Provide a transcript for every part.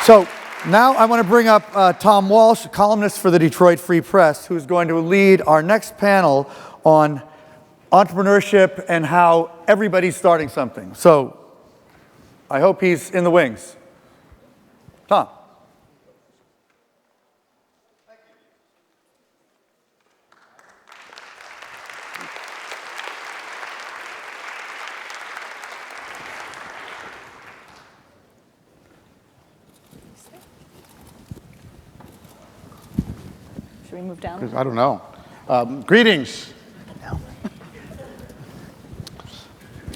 So now I want to bring up Tom Walsh, columnist for the Detroit Free Press, who's going to lead our next panel on entrepreneurship and how everybody's starting something. So I hope he's in the wings. Tom. Should we move down? I don't know. Greetings.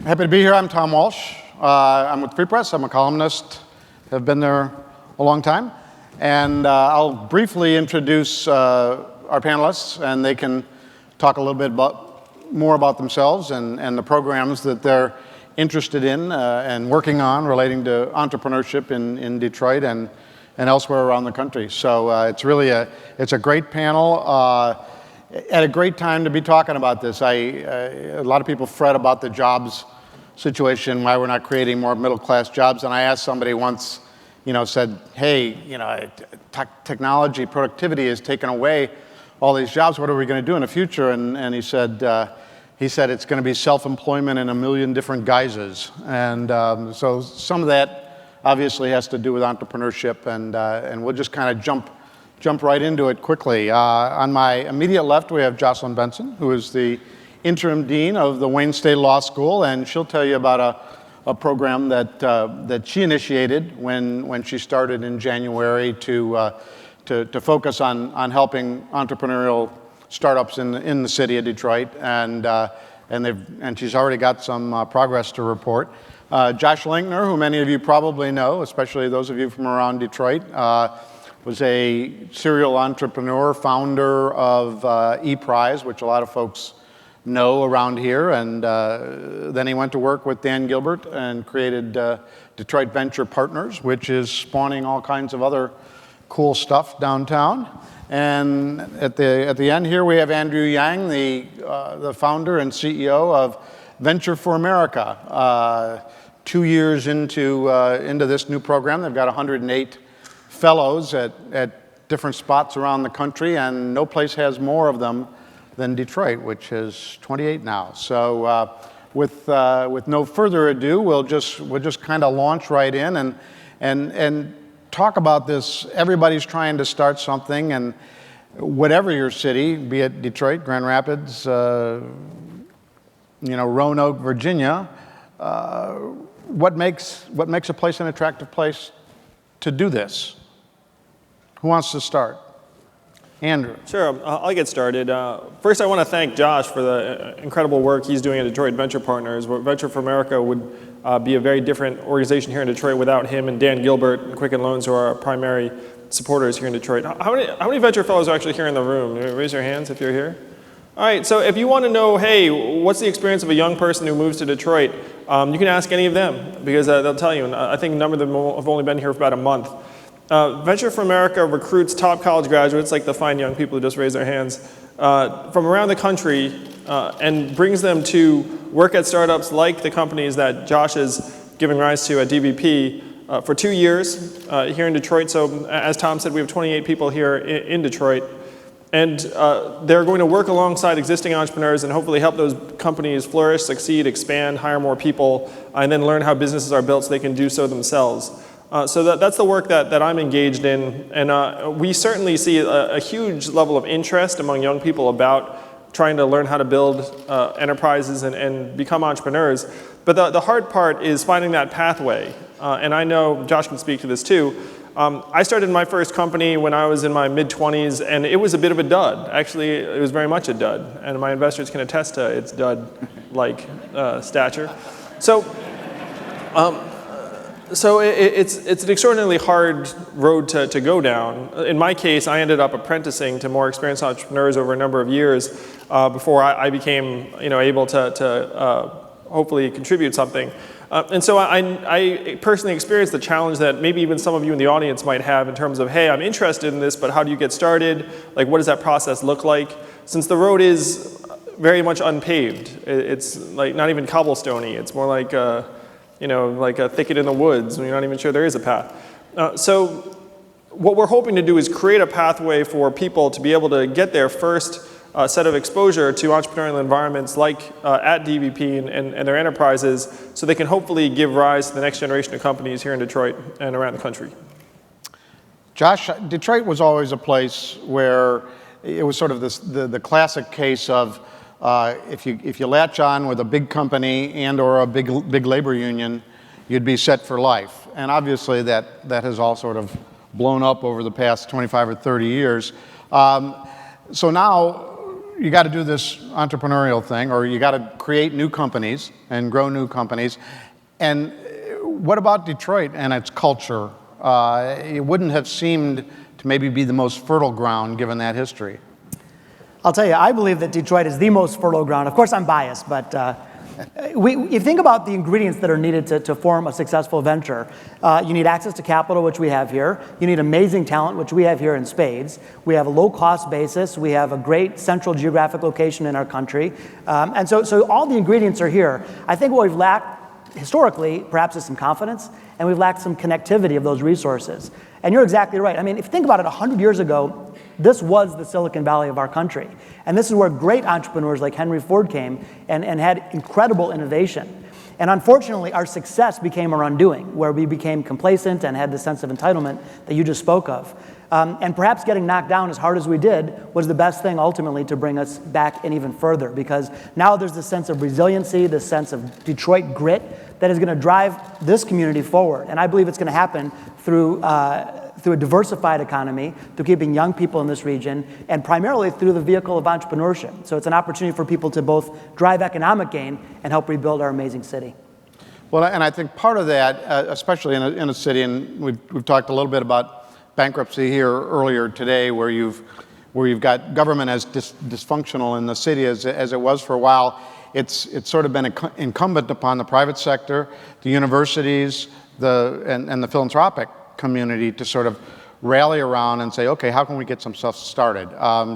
Happy to be here. I'm Tom Walsh. I'm with Free Press. I'm a columnist. Have been there a long time. And I'll briefly introduce our panelists, and they can talk a little bit more about themselves and the programs that they're interested in and working on relating to entrepreneurship in Detroit and elsewhere around the country. So it's really a great panel at a great time to be talking about this. A lot of people fret about the jobs situation, why we're not creating more middle-class jobs. And I asked somebody once, said, hey, technology, productivity has taken away all these jobs. What are we going to do in the future? And he said it's going to be self-employment in a million different guises. And so some of that obviously has to do with entrepreneurship, and we'll just kind of jump right into it quickly. On my immediate left, we have Jocelyn Benson, who is the interim dean of the Wayne State Law School, and she'll tell you about a program that she initiated when she started in January to focus on helping entrepreneurial startups in the city of Detroit, and she's already got some progress to report. Josh Linkner, who many of you probably know, especially those of you from around Detroit, was a serial entrepreneur, founder of ePrize, which a lot of folks know around here, and then he went to work with Dan Gilbert and created Detroit Venture Partners, which is spawning all kinds of other cool stuff downtown. And at the end here, we have Andrew Yang, the founder and CEO of Venture for America. 2 years into this new program, they've got 108 fellows at different spots around the country, and no place has more of them than Detroit, which is 28 now. So with no further ado, we'll just kind of launch right in and talk about this. Everybody's trying to start something, and whatever your city, be it Detroit, Grand Rapids, Roanoke, Virginia, what makes a place an attractive place to do this? Who wants to start? Andrew. Sure, I'll get started. First, I want to thank Josh for the incredible work he's doing at Detroit Venture Partners. Venture for America would be a very different organization here in Detroit without him and Dan Gilbert and Quicken Loans, who are our primary supporters here in Detroit. How many venture fellows are actually here in the room? Raise your hands if you're here. All right, so if you want to know, hey, what's the experience of a young person who moves to Detroit, you can ask any of them, because they'll tell you. And I think a number of them have only been here for about a month. Venture for America recruits top college graduates, like the fine young people who just raised their hands, from around the country and brings them to work at startups like the companies that Josh is giving rise to at DVP for 2 years here in Detroit. So as Tom said, we have 28 people here in Detroit. And they're going to work alongside existing entrepreneurs and hopefully help those companies flourish, succeed, expand, hire more people, and then learn how businesses are built so they can do so themselves. So that's the work that I'm engaged in. And we certainly see a huge level of interest among young people about trying to learn how to build enterprises and become entrepreneurs. But the hard part is finding that pathway. And I know Josh can speak to this too. I started my first company when I was in my mid-20s, and it was a bit of a dud. Actually, it was very much a dud, and my investors can attest to its dud-like stature. So it's an extraordinarily hard road to go down. In my case, I ended up apprenticing to more experienced entrepreneurs over a number of years before I became able to hopefully contribute something. And so I personally experienced the challenge that maybe even some of you in the audience might have in terms of, hey, I'm interested in this, but how do you get started? Like, what does that process look like? Since the road is very much unpaved, it's like not even cobblestone-y. It's more like like a thicket in the woods when you're not even sure there is a path. So what we're hoping to do is create a pathway for people to be able to get their first set of exposure to entrepreneurial environments like at DVP and their enterprises, so they can hopefully give rise to the next generation of companies here in Detroit and around the country. Josh, Detroit was always a place where it was sort of the classic case of if you latch on with a big company and or a big labor union, you'd be set for life. And obviously that has all sort of blown up over the past 25 or 30 years. So now you got to do this entrepreneurial thing, or you got to create new companies and grow new companies. And what about Detroit and its culture? It wouldn't have seemed to maybe be the most fertile ground given that history. I'll tell you, I believe that Detroit is the most fertile ground. Of course, I'm biased, but you think about the ingredients that are needed to form a successful venture. You need access to capital, which we have here. You need amazing talent, which we have here in spades. We have a low-cost basis. We have a great central geographic location in our country. And so all the ingredients are here. I think what we've lacked historically, perhaps, is some confidence, and we've lacked some connectivity of those resources. And you're exactly right. I mean, if you think about it, 100 years ago, this was the Silicon Valley of our country. And this is where great entrepreneurs like Henry Ford came and had incredible innovation. And unfortunately, our success became our undoing, where we became complacent and had the sense of entitlement that you just spoke of. And perhaps getting knocked down as hard as we did was the best thing ultimately to bring us back and even further, because now there's this sense of resiliency, this sense of Detroit grit that is going to drive this community forward. And I believe it's going to happen through a diversified economy, through keeping young people in this region, and primarily through the vehicle of entrepreneurship. So it's an opportunity for people to both drive economic gain and help rebuild our amazing city. Well, and I think part of that, especially in a city, and we've talked a little bit about bankruptcy here earlier today, where you've got government as dysfunctional in the city as it was for a while. It's sort of been incumbent upon the private sector, the universities, and the philanthropic community to sort of rally around and say, okay, how can we get some stuff started?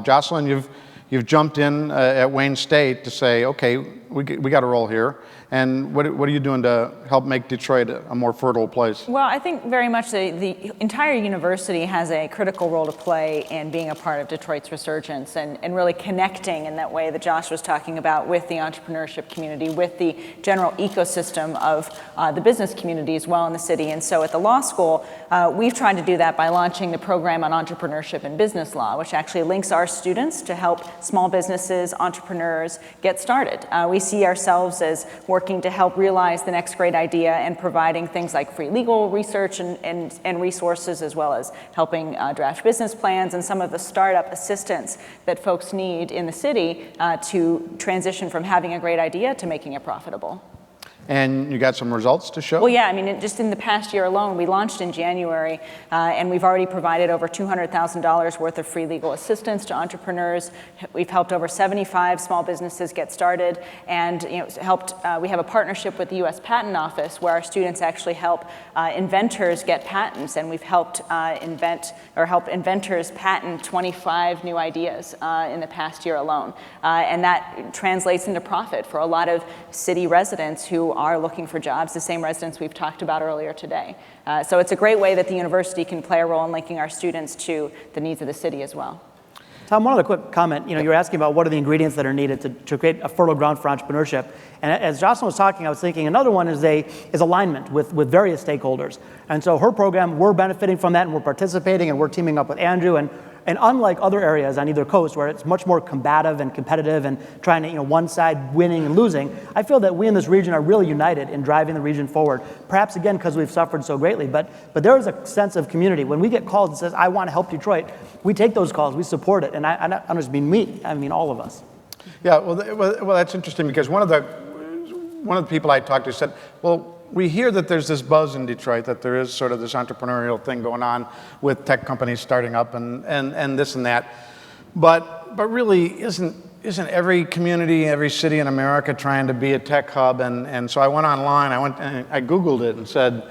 Jocelyn, you've jumped in at Wayne State to say, okay, we got a role here. And what are you doing to help make Detroit a more fertile place? Well, I think very much the entire university has a critical role to play in being a part of Detroit's resurgence and really connecting in that way that Josh was talking about with the entrepreneurship community, with the general ecosystem of the business community as well in the city. And so at the law school, we've tried to do that by launching the program on entrepreneurship and business law, which actually links our students to help small businesses, entrepreneurs get started. We see ourselves as working to help realize the next great idea and providing things like free legal research and resources, as well as helping draft business plans and some of the startup assistance that folks need in the city to transition from having a great idea to making it profitable. And you got some results to show? Well, yeah, I mean, just in the past year alone, we launched in January, and we've already provided over $200,000 worth of free legal assistance to entrepreneurs. We've helped over 75 small businesses get started, and we have a partnership with the U.S. Patent Office where our students actually help inventors get patents, and we've helped help inventors patent 25 new ideas in the past year alone. And that translates into profit for a lot of city residents who are looking for jobs, the same residents we've talked about earlier today. So it's a great way that the university can play a role in linking our students to the needs of the city as well. Tom, one other quick comment. You were asking about what are the ingredients that are needed to create a fertile ground for entrepreneurship. And as Jocelyn was talking, I was thinking another one is alignment with various stakeholders. And so her program, we're benefiting from that, and we're participating, and we're teaming up with Andrew. And unlike other areas on either coast where it's much more combative and competitive and trying to, one side winning and losing, I feel that we in this region are really united in driving the region forward. Perhaps again because we've suffered so greatly, but there is a sense of community. When we get calls and says, I want to help Detroit, we take those calls, we support it, and I don't just mean me, I mean all of us. Yeah, well, that's interesting because one of the people I talked to said, well, we hear that there's this buzz in Detroit, that there is sort of this entrepreneurial thing going on with tech companies starting up and this and that. But really, isn't every community, every city in America trying to be a tech hub? And so I went online, I Googled it and said,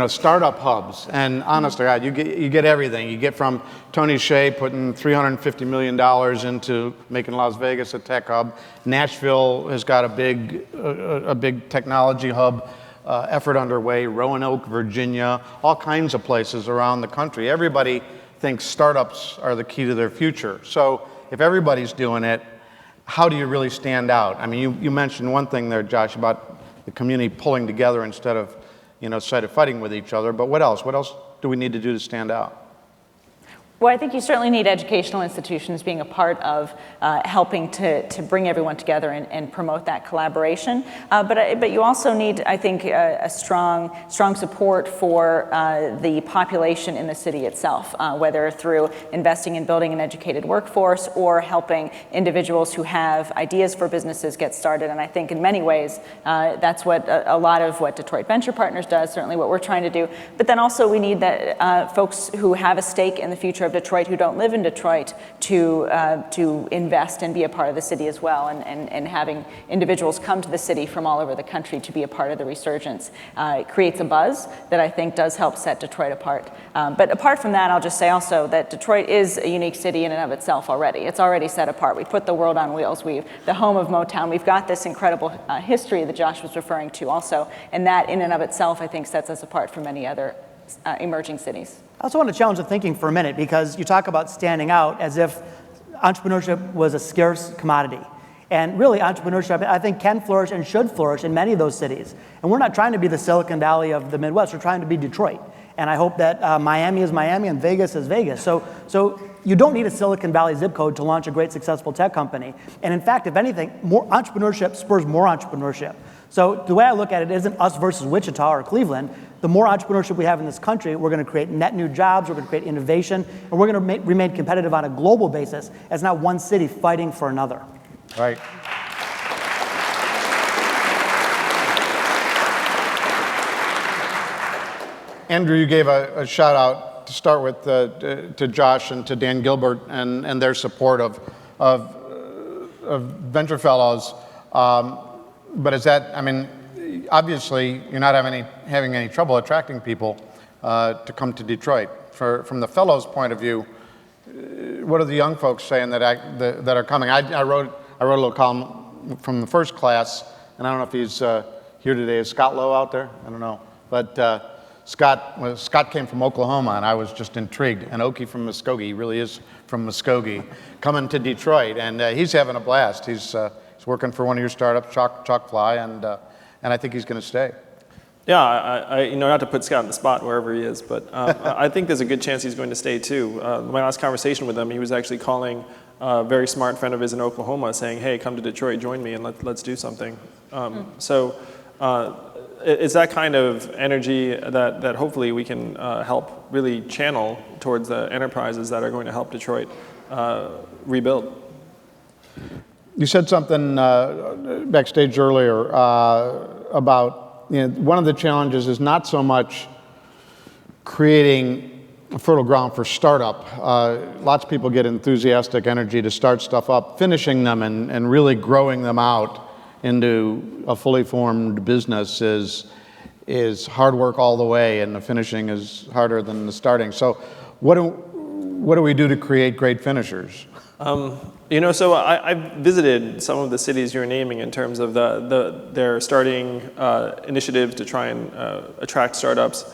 startup hubs. And honest to God, you get everything. You get from Tony Hsieh putting $350 million into making Las Vegas a tech hub. Nashville has got a big technology hub. effort underway, Roanoke, Virginia, all kinds of places around the country. Everybody thinks startups are the key to their future. So if everybody's doing it, how do you really stand out? I mean, you mentioned one thing there, Josh, about the community pulling together instead of fighting with each other, but what else? What else do we need to do to stand out? Well, I think you certainly need educational institutions being a part of helping to bring everyone together and promote that collaboration. But you also need, I think, a strong support for the population in the city itself, whether through investing in building an educated workforce or helping individuals who have ideas for businesses get started. And I think in many ways, that's what a lot of what Detroit Venture Partners does, certainly what we're trying to do. But then also we need that folks who have a stake in the future of Detroit, who don't live in Detroit, to invest and be a part of the city as well, and having individuals come to the city from all over the country to be a part of the resurgence. It creates a buzz that I think does help set Detroit apart. But apart from that, I'll just say also that Detroit is a unique city in and of itself already. It's already set apart. We put the world on wheels. We've the home of Motown. We've got this incredible history that Josh was referring to also, and that in and of itself, I think, sets us apart from many other emerging cities. I also want to challenge the thinking for a minute, because you talk about standing out as if entrepreneurship was a scarce commodity. And really, entrepreneurship, I think, can flourish and should flourish in many of those cities. And we're not trying to be the Silicon Valley of the Midwest. We're trying to be Detroit. And I hope that Miami is Miami and Vegas is Vegas. So you don't need a Silicon Valley zip code to launch a great, successful tech company. And in fact, if anything, more entrepreneurship spurs more entrepreneurship. So the way I look at it isn't us versus Wichita or Cleveland. The more entrepreneurship we have in this country, we're going to create net new jobs, we're going to create innovation, and we're going to remain competitive on a global basis as not one city fighting for another. Right. Andrew, you gave a shout out to start with to Josh and to Dan Gilbert and their support of Venture Fellows. But is that, I mean, obviously you're not having any trouble attracting people to come to Detroit. From the Fellows' point of view, what are the young folks saying that are coming? I wrote a little column from the first class, and I don't know if he's here today. Is Scott Lowe out there? I don't know. But Scott came from Oklahoma, and I was just intrigued. And Okie from Muskogee, he really is from Muskogee, coming to Detroit, and he's having a blast. He's working for one of your startups, Chalkfly, and I think he's going to stay. Yeah, I not to put Scott on the spot wherever he is, but I think there's a good chance he's going to stay too. My last conversation with him, he was actually calling a very smart friend of his in Oklahoma, saying, "Hey, come to Detroit, join me, and let's do something." So it's that kind of energy that hopefully we can help really channel towards the enterprises that are going to help Detroit rebuild. You said something backstage earlier about one of the challenges is not so much creating a fertile ground for startup. Lots of people get enthusiastic energy to start stuff up. Finishing them and really growing them out into a fully formed business is hard work all the way, and the finishing is harder than the starting. So what do we do to create great finishers? So I've visited some of the cities you're naming in terms of their starting initiatives to try and attract startups,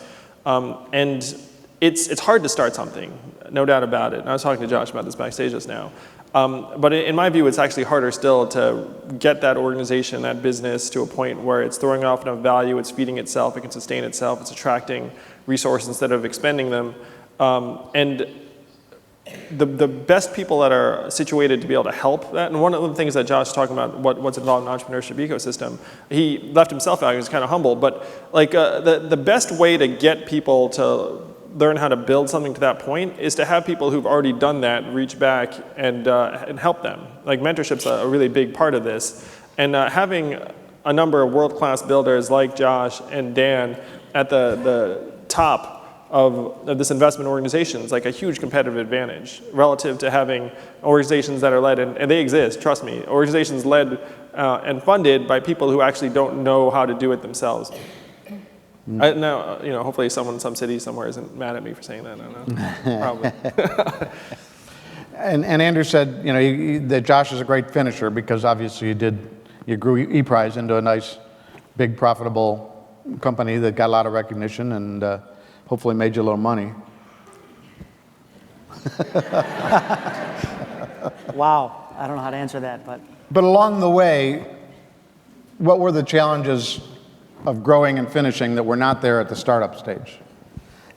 and it's hard to start something, no doubt about it. And I was talking to Josh about this backstage just now. But in my view, it's actually harder still to get that organization, that business, to a point where it's throwing off enough value, it's feeding itself, it can sustain itself, it's attracting resources instead of expending them, and the best people that are situated to be able to help that, and one of the things that Josh is talking about, what's involved in the entrepreneurship ecosystem, he left himself out, he was kind of humble, but like the best way to get people to learn how to build something to that point is to have people who've already done that reach back and help them. Like mentorship's a really big part of this, and having a number of world-class builders like Josh and Dan at the top of this investment organization is like a huge competitive advantage relative to having organizations that are led, and they exist, trust me, organizations led and funded by people who actually don't know how to do it themselves. Now, hopefully someone in some city somewhere isn't mad at me for saying that. I don't know. Probably. And Andrew said, that Josh is a great finisher because obviously you grew ePrize into a nice, big, profitable company that got a lot of recognition and hopefully made you a little money. Wow, I don't know how to answer that, but But along the way, what were the challenges of growing and finishing that were not there at the startup stage?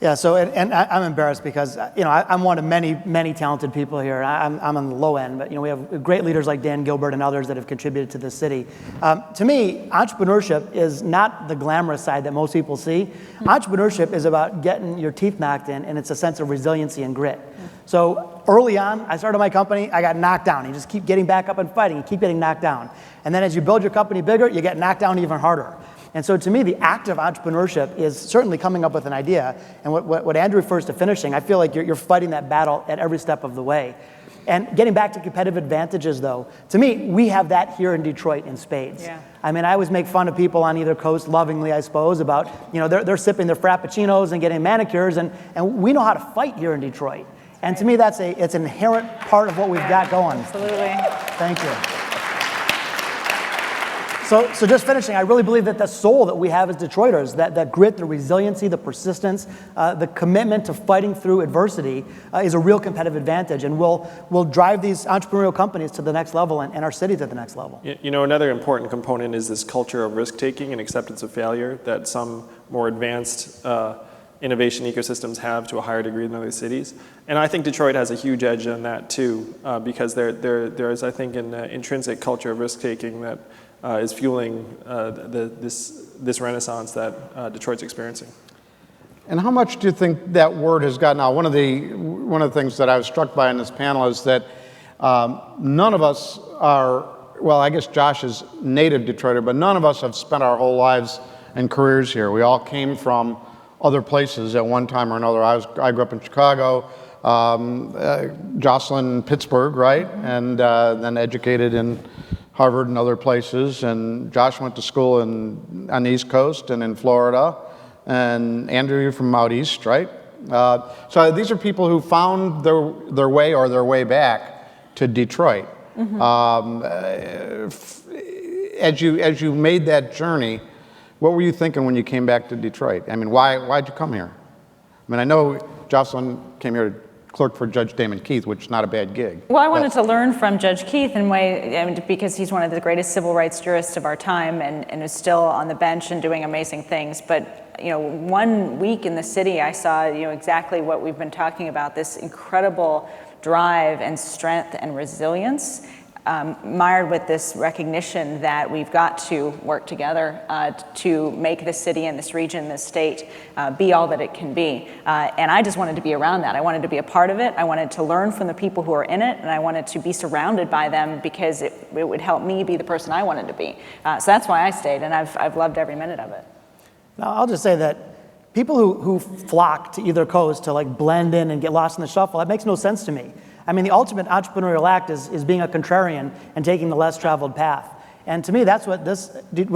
yeah. So, and I'm embarrassed because I'm one of many talented people here. I'm on the low end, but we have great leaders like Dan Gilbert and others that have contributed to this city. To me, entrepreneurship is not the glamorous side that most people see. Entrepreneurship is about getting your teeth knocked in, and it's a sense of resiliency and grit. So early on, I started my company, I got knocked down. You just keep getting back up and fighting, you keep getting knocked down. And then as you build your company bigger, you get knocked down even harder. And so to me, the act of entrepreneurship is certainly coming up with an idea. And what Andrew refers to finishing, I feel like you're fighting that battle at every step of the way. And getting back to competitive advantages, though, to me, we have that here in Detroit in spades. Yeah. I mean, I always make fun of people on either coast, lovingly, I suppose, about, they're sipping their frappuccinos and getting manicures, and we know how to fight here in Detroit. And to me, it's an inherent part of what we've got going. Absolutely. Thank you. So just finishing, I really believe that the soul that we have as Detroiters, that grit, the resiliency, the persistence, the commitment to fighting through adversity is a real competitive advantage, and will drive these entrepreneurial companies to the next level and our city to the next level. Another important component is this culture of risk-taking and acceptance of failure that some more advanced innovation ecosystems have to a higher degree than other cities. And I think Detroit has a huge edge on that too, because there is, I think, an intrinsic culture of risk-taking that is fueling this renaissance that Detroit's experiencing. And how much do you think that word has gotten out? One of the things that I was struck by in this panel is that none of us are, well, I guess Josh is native Detroiter, but none of us have spent our whole lives and careers here. We all came from other places at one time or another. I grew up in Chicago, Jocelyn, Pittsburgh, right? And then educated in Harvard and other places. And Josh went to school on the East Coast and in Florida. And Andrew, you're from out East, right? So these are people who found their way or their way back to Detroit. Mm-hmm. As you made that journey, what were you thinking when you came back to Detroit? I mean, why'd you come here? I mean, I know Jocelyn came here to clerk for Judge Damon Keith, which is not a bad gig. Well, I wanted to learn from Judge Keith because he's one of the greatest civil rights jurists of our time and is still on the bench and doing amazing things. But 1 week in the city, I saw exactly what we've been talking about, this incredible drive and strength and resilience, mired with this recognition that we've got to work together to make this city and this region, this state, be all that it can be. And I just wanted to be around that. I wanted to be a part of it. I wanted to learn from the people who are in it, and I wanted to be surrounded by them because it would help me be the person I wanted to be. So that's why I stayed, and I've loved every minute of it. Now, I'll just say that people who flock to either coast to blend in and get lost in the shuffle, that makes no sense to me. I mean, the ultimate entrepreneurial act is being a contrarian and taking the less traveled path. And to me, that's what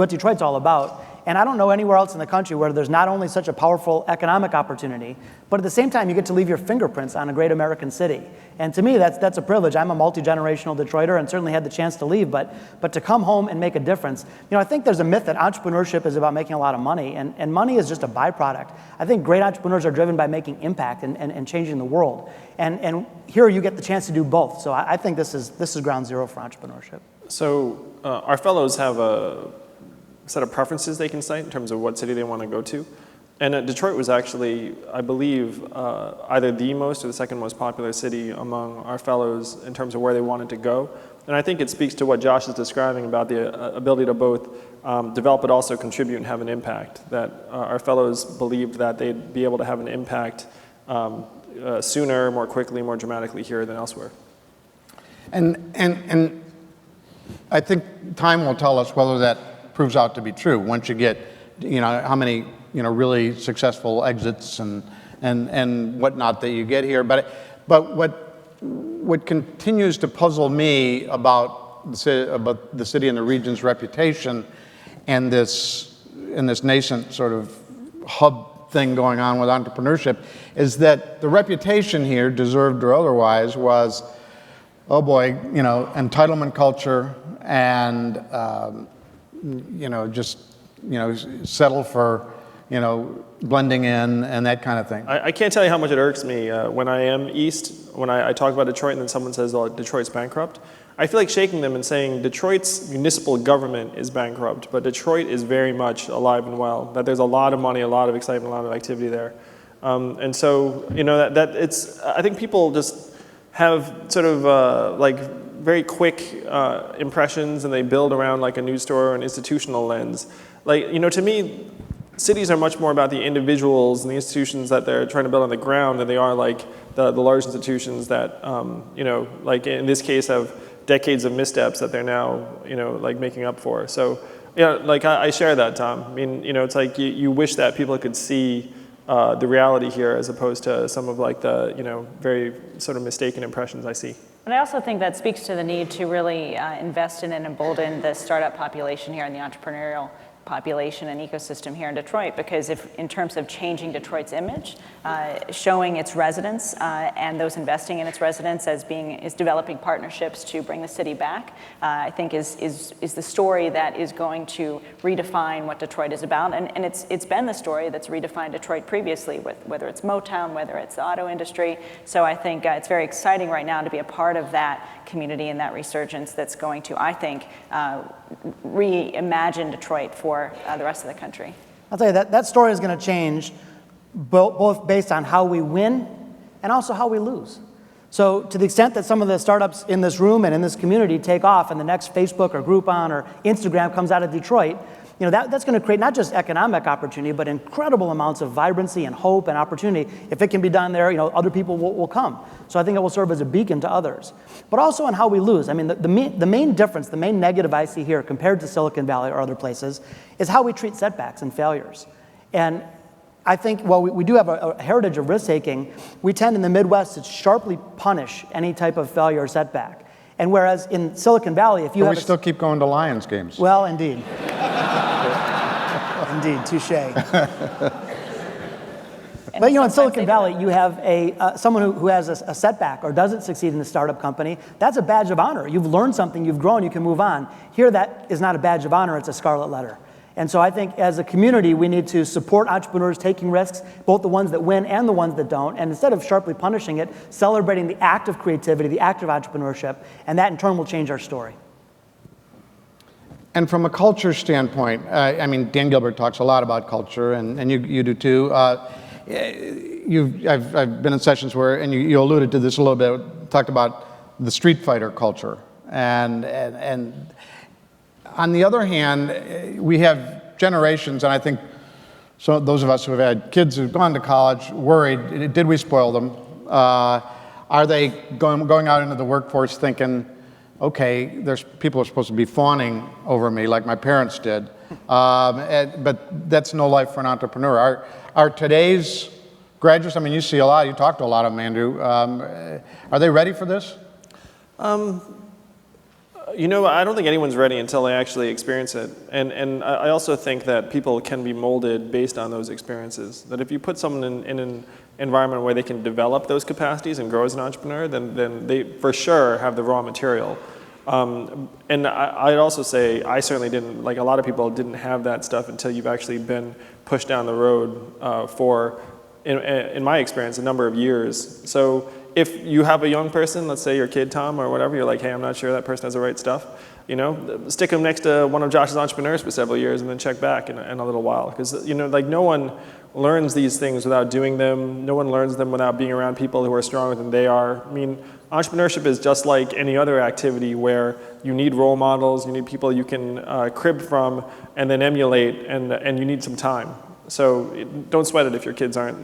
Detroit's all about. And I don't know anywhere else in the country where there's not only such a powerful economic opportunity, but at the same time, you get to leave your fingerprints on a great American city. And to me, that's a privilege. I'm a multi-generational Detroiter and certainly had the chance to leave, but to come home and make a difference. I think there's a myth that entrepreneurship is about making a lot of money, and money is just a byproduct. I think great entrepreneurs are driven by making impact and changing the world. And here you get the chance to do both. So I think this is ground zero for entrepreneurship. So our fellows have a set of preferences they can cite in terms of what city they want to go to. And Detroit was actually, I believe, either the most or the second most popular city among our fellows in terms of where they wanted to go. And I think it speaks to what Josh is describing about the ability to both develop but also contribute and have an impact, that our fellows believed that they'd be able to have an impact sooner, more quickly, more dramatically here than elsewhere. And I think time will tell us whether that proves out to be true once you get, how many, really successful exits and whatnot that you get here. But what continues to puzzle me about the city and the region's reputation and this nascent sort of hub thing going on with entrepreneurship is that the reputation here, deserved or otherwise, was, oh boy, entitlement culture and, just, settle for blending in and that kind of thing. I can't tell you how much it irks me when I am East, when I talk about Detroit and then someone says, oh, Detroit's bankrupt. I feel like shaking them and saying Detroit's municipal government is bankrupt, but Detroit is very much alive and well, that there's a lot of money, a lot of excitement, a lot of activity there. And so, that it's, I think people just have sort of like very quick impressions, and they build around like a news story or an institutional lens. Like, to me, cities are much more about the individuals and the institutions that they're trying to build on the ground than they are like the large institutions that, like in this case have decades of missteps that they're now, like making up for. So, like I share that, Tom. I mean, it's like you wish that people could see the reality here as opposed to some of like the, very sort of mistaken impressions I see. And I also think that speaks to the need to really invest in and embolden the startup population here and the entrepreneurial population and ecosystem here in Detroit, because if in terms of changing Detroit's image, showing its residents and those investing in its residents as developing partnerships to bring the city back, I think is the story that is going to redefine what Detroit is about. And it's been the story that's redefined Detroit previously, with whether it's Motown, whether it's the auto industry. So I think it's very exciting right now to be a part of that community and that resurgence that's going to, I think, reimagine Detroit for the rest of the country. I'll tell you, that story is going to change both based on how we win and also how we lose. So to the extent that some of the startups in this room and in this community take off and the next Facebook or Groupon or Instagram comes out of Detroit, that's going to create not just economic opportunity, but incredible amounts of vibrancy and hope and opportunity. If it can be done there, other people will come. So I think it will serve as a beacon to others. But also on how we lose. I mean, the main difference, the main negative I see here compared to Silicon Valley or other places is how we treat setbacks and failures. And I think, while we do have a heritage of risk-taking, we tend in the Midwest to sharply punish any type of failure or setback. And whereas in Silicon Valley, if you But have we still keep going to Lions games. Well, indeed. Indeed, touché. But in Silicon Valley, you have someone who has a setback or doesn't succeed in a startup company. That's a badge of honor. You've learned something, you've grown, you can move on. Here, that is not a badge of honor, it's a scarlet letter. And so I think as a community, we need to support entrepreneurs taking risks, both the ones that win and the ones that don't. And instead of sharply punishing it, celebrating the act of creativity, the act of entrepreneurship, and that in turn will change our story. And from a culture standpoint, Dan Gilbert talks a lot about culture, and you do too. I've been in sessions where, and you alluded to this a little bit, talked about the street fighter culture. And on the other hand, we have generations, and I think so those of us who have had kids who've gone to college worried, did we spoil them? Are they going out into the workforce thinking, okay, there's people who are supposed to be fawning over me like my parents did, but that's no life for an entrepreneur. Are today's graduates, you see a lot, you talk to a lot of them, Andrew, are they ready for this? I don't think anyone's ready until they actually experience it. And I also think that people can be molded based on those experiences. That if you put someone in an environment where they can develop those capacities and grow as an entrepreneur, then they for sure have the raw material. And I'd also say I certainly didn't, like a lot of people didn't have that stuff until you've actually been pushed down the road for, in my experience, a number of years. So if you have a young person, let's say your kid, Tom, or whatever, you're like, hey, I'm not sure that person has the right stuff, stick them next to one of Josh's entrepreneurs for several years and then check back in a little while. Because, no one learns these things without doing them. No one learns them without being around people who are stronger than they are. Entrepreneurship is just like any other activity where you need role models, you need people you can crib from and then emulate, and you need some time. So don't sweat it if your kids aren't,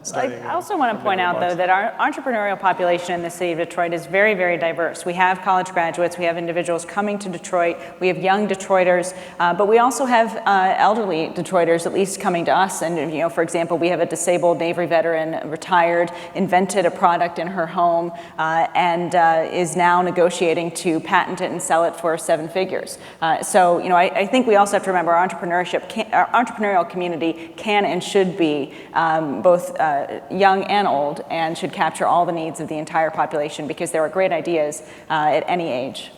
studying. I also want to point out, though, that our entrepreneurial population in the city of Detroit is very, very diverse. We have college graduates, we have individuals coming to Detroit, we have young Detroiters, but we also have elderly Detroiters, at least coming to us. And, for example, we have a disabled Navy veteran, retired, invented a product in her home, and is now negotiating to patent it and sell it for 7 figures. So, I think we also have to remember our entrepreneurial community can and should be both young and old, and should capture all the needs of the entire population, because there are great ideas at any age.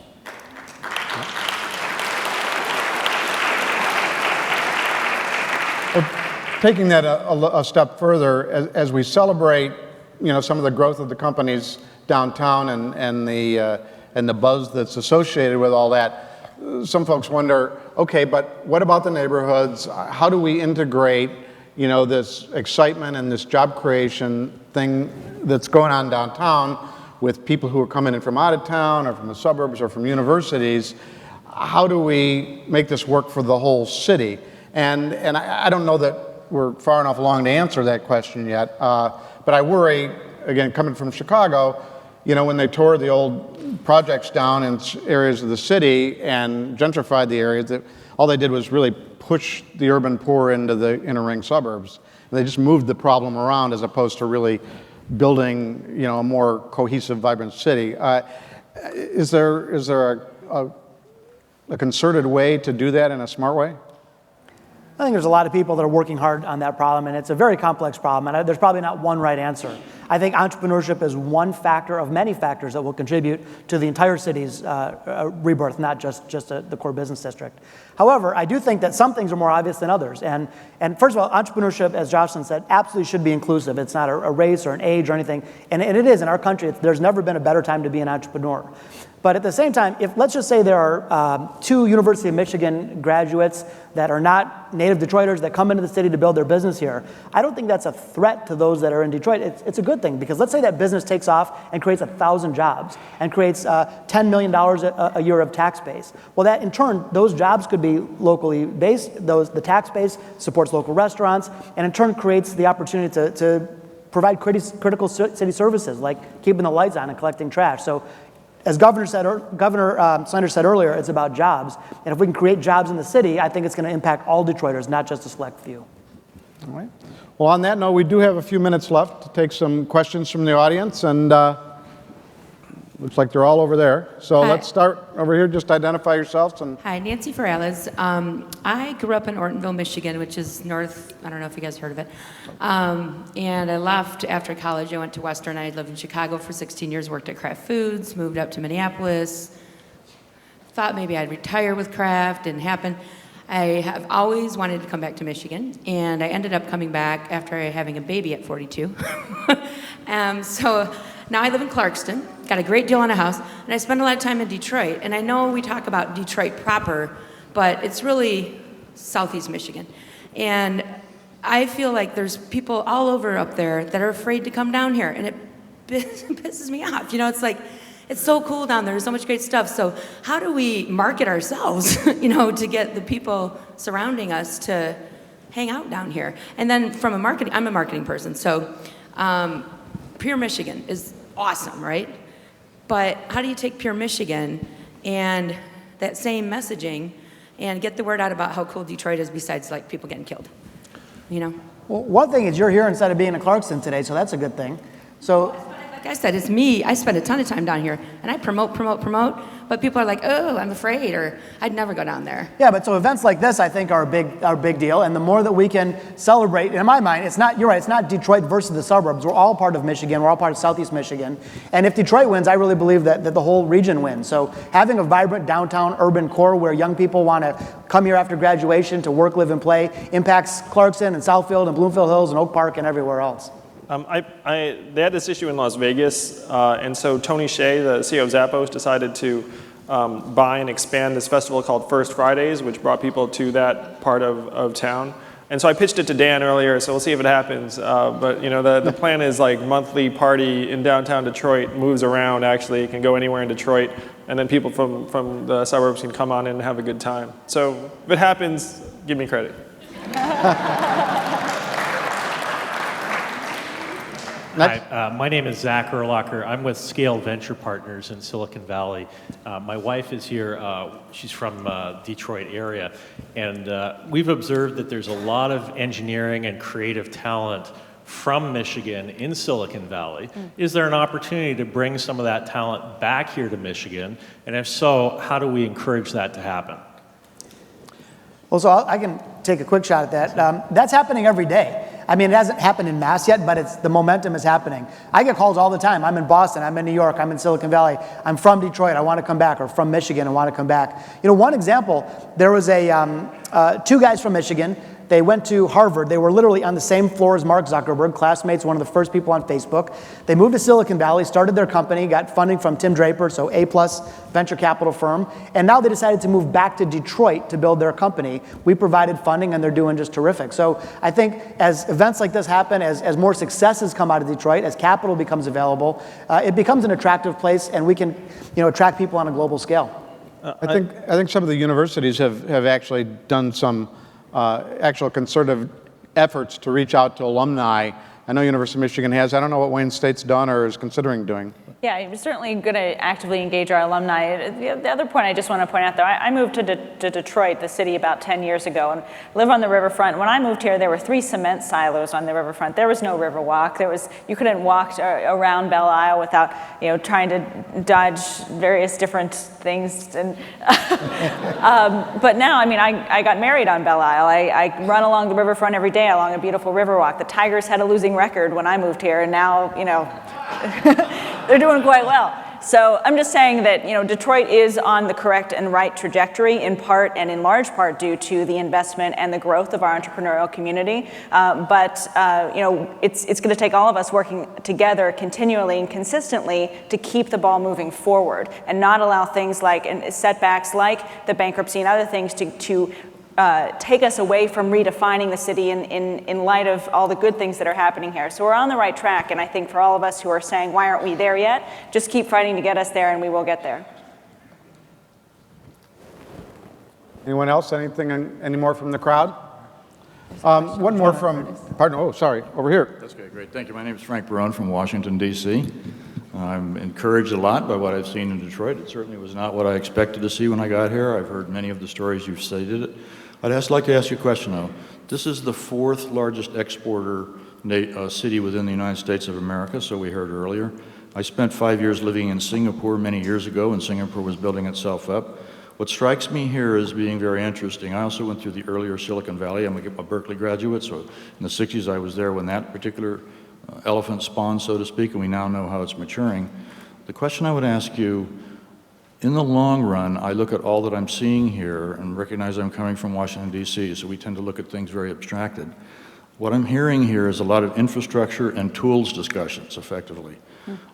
taking that a step further, as we celebrate, some of the growth of the companies downtown and the buzz that's associated with all that, some folks wonder, okay, but what about the neighborhoods? How do we integrate, this excitement and this job creation thing that's going on downtown with people who are coming in from out of town or from the suburbs or from universities? How do we make this work for the whole city? And I don't know that we're far enough along to answer that question yet, but I worry, again, coming from Chicago, when they tore the old projects down in areas of the city and gentrified the areas, that all they did was really push the urban poor into the inner ring suburbs. And they just moved the problem around as opposed to really building, a more cohesive, vibrant city. Is there a concerted way to do that in a smart way? I think there's a lot of people that are working hard on that problem, and it's a very complex problem, and there's probably not one right answer. I think entrepreneurship is one factor of many factors that will contribute to the entire city's rebirth, not just the core business district. However, I do think that some things are more obvious than others. And first of all, entrepreneurship, as Jocelyn said, absolutely should be inclusive. It's not a race or an age or anything. And it is in our country. There's never been a better time to be an entrepreneur. But at the same time, if let's just say there are 2 University of Michigan graduates that are not native Detroiters that come into the city to build their business here, I don't think that's a threat to those that are in Detroit. It's a good thing, because let's say that business takes off and creates 1,000 jobs and creates $10 million a year of tax base. Well, that in turn, those jobs could be locally based. The tax base supports local restaurants, and in turn creates the opportunity to provide critical city services like keeping the lights on and collecting trash. So, as Governor Snyder said earlier, it's about jobs. And if we can create jobs in the city, I think it's going to impact all Detroiters, not just a select few. All right. Well, on that note, we do have a few minutes left to take some questions from the audience, and looks like they're all over there. So Hi. Let's start over here. Just identify yourselves. Hi, Nancy Ferrales. I grew up in Ortonville, Michigan, which is north, I don't know if you guys heard of it. And I left after college. I went to Western. I lived in Chicago for 16 years, worked at Kraft Foods, moved up to Minneapolis. Thought maybe I'd retire with Kraft, didn't happen. I have always wanted to come back to Michigan, and I ended up coming back after having a baby at 42. So now I live in Clarkston, got a great deal on a house, and I spend a lot of time in Detroit. And I know we talk about Detroit proper, but it's really Southeast Michigan. And I feel like there's people all over up there that are afraid to come down here, and it pisses me off. It's like, it's so cool down there. There's so much great stuff. So how do we market ourselves, to get the people surrounding us to hang out down here? And then from I'm a marketing person, so Pure Michigan is awesome, right? But how do you take Pure Michigan and that same messaging and get the word out about how cool Detroit is besides like people getting killed? Well, one thing is you're here instead of being in Clarkston today, so that's a good thing. So, like I said, it's me. I spend a ton of time down here, and I promote, but people are like, oh, I'm afraid, or I'd never go down there. yeah, but so events like this, I think, are a big deal, and the more that we can celebrate, in my mind, you're right, it's not Detroit versus the suburbs. We're all part of Michigan. We're all part of Southeast Michigan. And if Detroit wins, I really believe that the whole region wins. So having a vibrant downtown urban core where young people want to come here after graduation to work, live, and play impacts Clarkston and Southfield and Bloomfield Hills and Oak Park and everywhere else. They had this issue in Las Vegas, and so Tony Hsieh, the CEO of Zappos, decided to buy and expand this festival called First Fridays, which brought people to that part of town. And so I pitched it to Dan earlier, so we'll see if it happens. But the plan is like monthly party in downtown Detroit, moves around actually, it can go anywhere in Detroit, and then people from the suburbs can come on in and have a good time. So if it happens, give me credit. Hi, my name is Zach Erlacher. I'm with Scale Venture Partners in Silicon Valley. My wife is here. She's from Detroit area. And we've observed that there's a lot of engineering and creative talent from Michigan in Silicon Valley. Is there an opportunity to bring some of that talent back here to Michigan? And if so, how do we encourage that to happen? Well, so I can take a quick shot at that. That's happening every day. I mean, it hasn't happened in mass yet, but the momentum is happening. I get calls all the time. I'm in Boston, I'm in New York, I'm in Silicon Valley, I'm from Detroit, I want to come back, or from Michigan, I want to come back. One example, there was two guys from Michigan They went to Harvard. They were literally on the same floor as Mark Zuckerberg, classmates, one of the first people on Facebook. They moved to Silicon Valley, started their company, got funding from Tim Draper, so A-plus venture capital firm, and now they decided to move back to Detroit to build their company. We provided funding, and they're doing just terrific. So I think as events like this happen, as more successes come out of Detroit, as capital becomes available, it becomes an attractive place, and we can attract people on a global scale. I think some of the universities have actually done some actual concerted efforts to reach out to alumni. I know University of Michigan has. I don't know what Wayne State's done or is considering doing. Yeah, we're certainly going to actively engage our alumni. The other point I just want to point out, though, I moved to Detroit, the city, about 10 years ago, and live on the riverfront. When I moved here, there were 3 cement silos on the riverfront. There was no Riverwalk. You couldn't walk around Belle Isle without, trying to dodge various different things. And but now, I got married on Belle Isle. I run along the riverfront every day along a beautiful Riverwalk. The Tigers had a losing record when I moved here, and now, they're doing quite well. So I'm just saying that Detroit is on the correct and right trajectory, in part and in large part due to the investment and the growth of our entrepreneurial community. But it's going to take all of us working together continually and consistently to keep the ball moving forward and not allow things like and setbacks like the bankruptcy and other things to take us away from redefining the city in light of all the good things that are happening here. So we're on the right track, and I think for all of us who are saying, why aren't we there yet, just keep fighting to get us there, and we will get there. Anyone else? Any more from the crowd? One more from, over here. That's okay, great. Thank you. My name is Frank Barone from Washington, D.C. I'm encouraged a lot by what I've seen in Detroit. It certainly was not what I expected to see when I got here. I've heard many of the stories you've stated. I'd just like to ask you a question, though. This is the 4th largest exporter city within the United States of America, so we heard earlier. I spent 5 years living in Singapore many years ago, and Singapore was building itself up. What strikes me here as being very interesting, I also went through the earlier Silicon Valley. I'm a Berkeley graduate, so in the 60s I was there when that particular elephant spawned, so to speak, and we now know how it's maturing. The question I would ask you, in the long run, I look at all that I'm seeing here and recognize I'm coming from Washington, D.C., so we tend to look at things very abstracted. What I'm hearing here is a lot of infrastructure and tools discussions, effectively.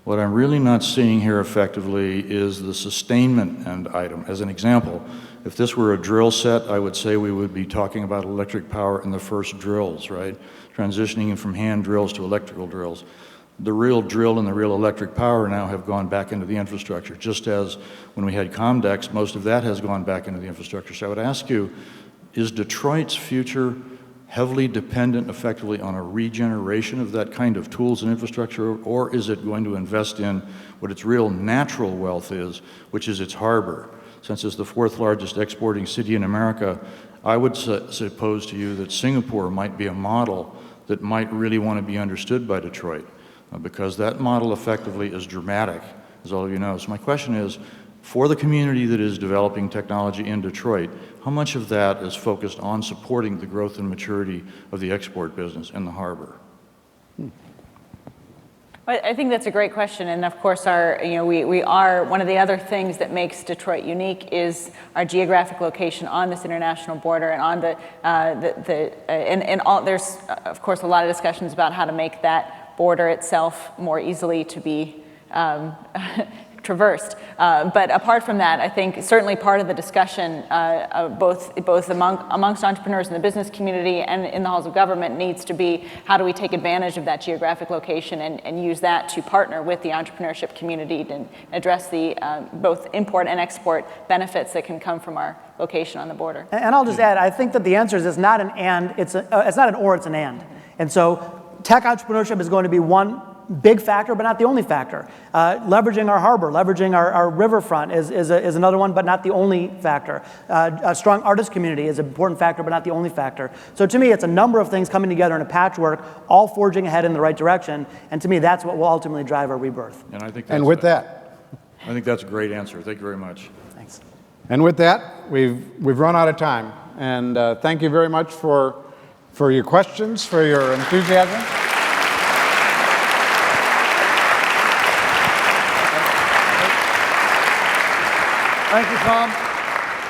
What I'm really not seeing here effectively is the sustainment end item. As an example, if this were a drill set, I would say we would be talking about electric power in the first drills, right? Transitioning from hand drills to electrical drills. The real drill and the real electric power now have gone back into the infrastructure, just as when we had Comdex, most of that has gone back into the infrastructure. So I would ask you, is Detroit's future heavily dependent effectively on a regeneration of that kind of tools and infrastructure, or is it going to invest in what its real natural wealth is, which is its harbor? Since it's the 4th largest exporting city in America, I would suppose to you that Singapore might be a model that might really want to be understood by Detroit, because that model effectively is dramatic, as all of you know. So my question is, for the community that is developing technology in Detroit, how much of that is focused on supporting the growth and maturity of the export business in the harbor? I think that's a great question, and of course, we are one of the other things that makes Detroit unique is our geographic location on this international border, and on there's of course a lot of discussions about how to make that border itself more easily to be traversed. But apart from that, I think certainly part of the discussion, both amongst entrepreneurs in the business community and in the halls of government, needs to be how do we take advantage of that geographic location and use that to partner with the entrepreneurship community to address the both import and export benefits that can come from our location on the border. And I'll just add, I think that the answer is it's not an and, it's not an or, it's an and. And so tech entrepreneurship is going to be one big factor, but not the only factor. Leveraging our harbor, leveraging our riverfront is another one, but not the only factor. A strong artist community is an important factor, but not the only factor. So to me, it's a number of things coming together in a patchwork, all forging ahead in the right direction. And to me, that's what will ultimately drive our rebirth. And I think And with that, I think that's a great answer. Thank you very much. Thanks. and with that, we've run out of time. And thank you very much for your questions, for your enthusiasm. Thank you, Tom.